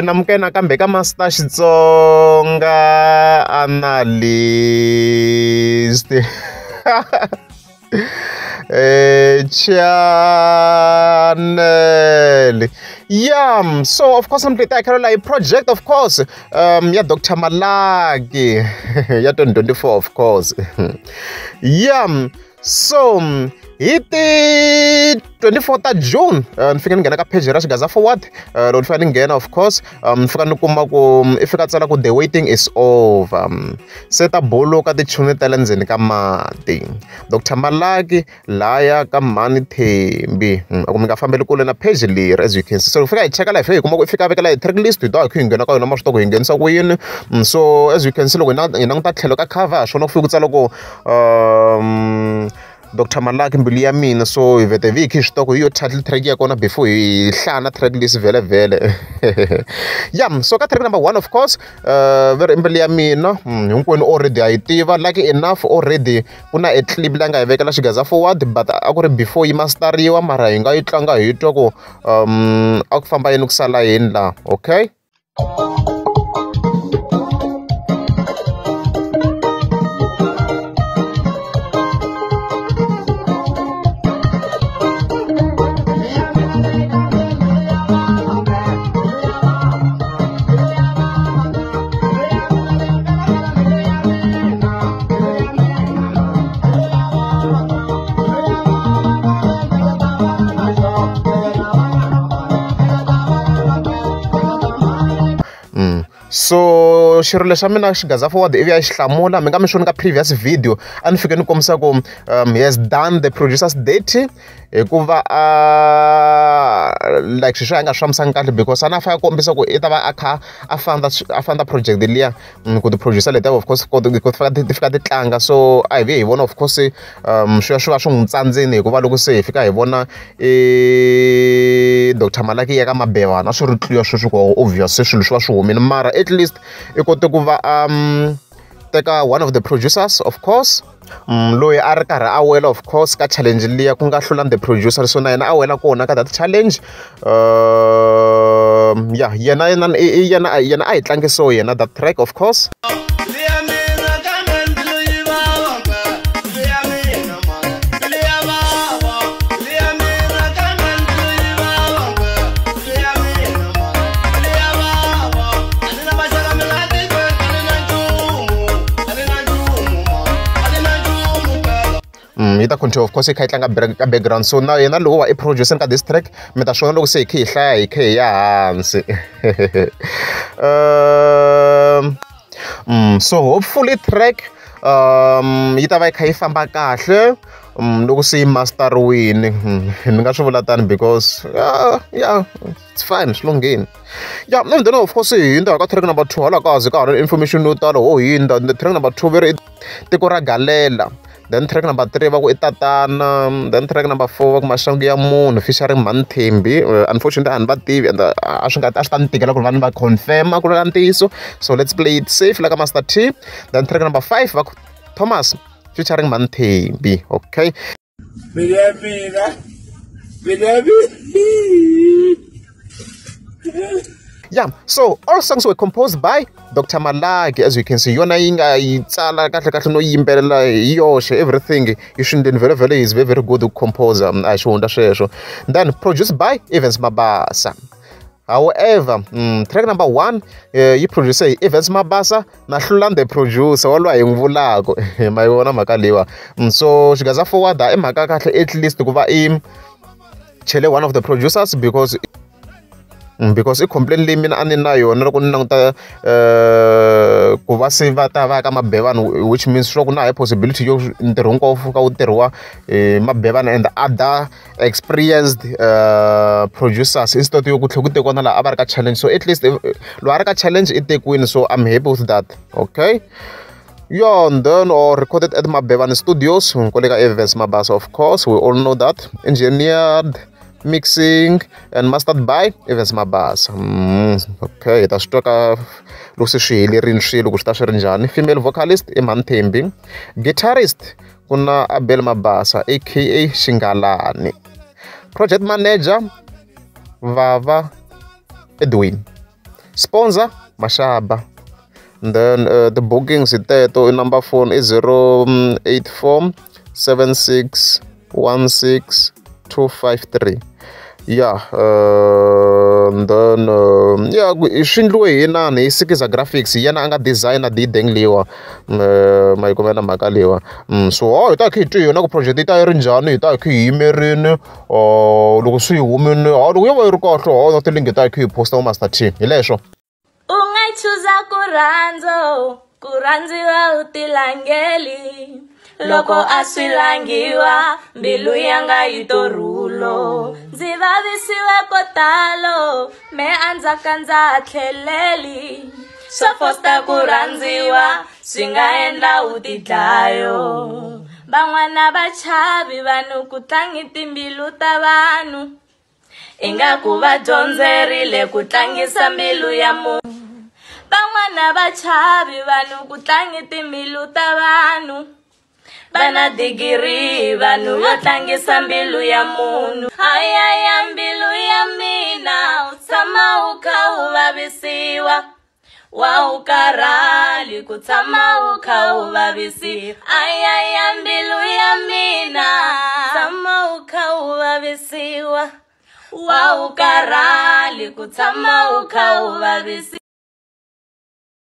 namukena kambe ka Master Xitsonga analyst. Channel. Yeah, so of course I'm a project, of course. Yeah, Dr. Malagi. Yeah, 2024, of course. Yeah, so it 24th June. Nifika ngena ka page ra Xigaza Forward. Lo fika ngena, of course. Nifika nikuma ku ifika tsala ku the waiting is over. Seta bolo ka tichuni ta le ndzeni ka mati. Dr. Malagi laya ka Mani Thembi. Aku mi nga fambeli kule na page leri, as you can see. So fika hi cheka live hi kuma ku ifika vekela hi track list hi ta hi nghena ka yona maswito ku hi nghenisa ku yini. So as you can see, loko hi languta tlhelo ka cover swona ku fika ku tsala ku Dr. Malagi mbilu ya mina. So hi vete viki hi switoko hi yo title track ya kona before hi hlaya track list vele. Yeah, so ka track number 1, of course, very mbilu ya mina hinkwenu already ha yi tiva, like enough already. Ku na a clip la nga hi vekela Xigaza Forward, but a ku ri before yi masteriwa, mara hi nga yi tlanga hi twa ku a ku famba yini ku sala yini la, okay? So xirilo lexa mina Xigaza Forward ivi ya xi hlamula, mi nga mi swona ka previous video a ni fike ni kombisa ku he has done the producer's dirty hikuva like swilo swo a nga swi fambisanga kahle, because a na fa kombisa ku i ta va a kha a fanda project liya ku ti-producer letiya, of course ti fika ti tlanga. So a hi ve hi vona, of course swi va swi n'wi tsandzeni hikuva loko se hi fika hi vona Dr. Malagi ya ka Mabevana swi ri tliwa sweswi ku obvious swilo swi va swi humile, mara at least i kote ku va teka one of the producers, of course, loyi a ri karhi a wela, of course, ka challenge liya ku nga hlula the producer. So na yena a wela kona ka that challenge. Yeah, yena a hi tlange so yena that track, of course. Yi ta continue, of course, hi kha hi tlanga ka background. So na yena loko wa i producing ka this track, mi ta swona loko se hi kha hi hlaya hi kha hi ya hansi. So hopefully track yi ta va yi kha yi famba kahle loko se yi masteriwini. Ni nga swi vula tani because yeah, it's fine, swi lunghini. Yeah, then of course hi nda ka track number 2 hala kazi ka ha information yo tala hi nda track number 2 veri tiko ra galela. Then track number 3 va ku i tatana. Then track number 4 va ku maxangu ya munhu featuring Mani Thembi. Unfortunately a ni va tivi and a swi ta ni tikela ku ri va ni va confirma ku ri ka ntiyiso. So let's play it safe like a Master T. Then track number 5 va ku Thomas featuring Mani Thembi, okay? Yeah, so all songs were composed by Dr. Malagi, as you can see. Yona inga itsala kahle no yimbelela yoxe, everything. You shouldn't very is very good composer. I show sweswo. Then produced by Evans Mabasa. However, track number 1 yi producer Evans Mabasa na hlula the producer walwa hi ngivulako. Mayivona mhaka lewa. So Xigaza Forward i mhaka kahle at least ku va i chele one of the producers, because I completely mina ani na yona loko ni languta ku va se va ta va ka Mabevana, which means sure ku na hi possibility yo ntirho hinkwawo ka wu tirhiwa Mabevana and other experienced producers instead yo ku tlhe ku tekiwa na laha a va ri ka challenge. So at least lo a ri ka challenge i tekiwini, so I'm happy with that, okay? Yeah, and then recorded at Mabevana Studios kole ka Evans Mabasa, of course, we all know that. Engineered, mixing and mastered by Evans Mabasa. Okay, ta swi twa ka loko se swi helerini swilo ku swi ta swi ri njhani. Female vocalist i Mani Thembi. Guitarist ku na Abel Mabasa aka Xingalani. Project manager Vava Edwin. Sponsor Mashaba. And then the bookings iteto number phone is 084 76 16 253. Yeah, and then yeah, shindlu hina ni sikiza graphics yana anga designer di dengliwa mai komena makaliwa so ita khitu yona ku project ita yi njhani ita khi yimerini loko swi humini loko yo va yi ri kahle no tilingi ita khi posta master team hi leswo unga chuza kurandziwa utilangeli loko aswilangiwa mbilu yanga yitorulo ndzi vavisiwe kotalo me andzaka ndza tlheleli swa fosta kurandziwa swi nga endla utidlayo van'wana vachavi vanhu ku tlangi timbilu ta vanhu ingaku va dyondzerile ku tlangisa mbilu ya munhu van'wana vachavi vanhu ku tlangi timbilu ta vanhu Bana digiri vanhu yo tlangisa mbilu ya munhu ayaya mbilu ya mina utshama ukha uvavisiwa wa ukarhali ku tshama ukha uvavisiwa ayaya mbilu ya mina tshama ukha uvavisiwa wa ukarhali ku tshama ukha uvavisiwa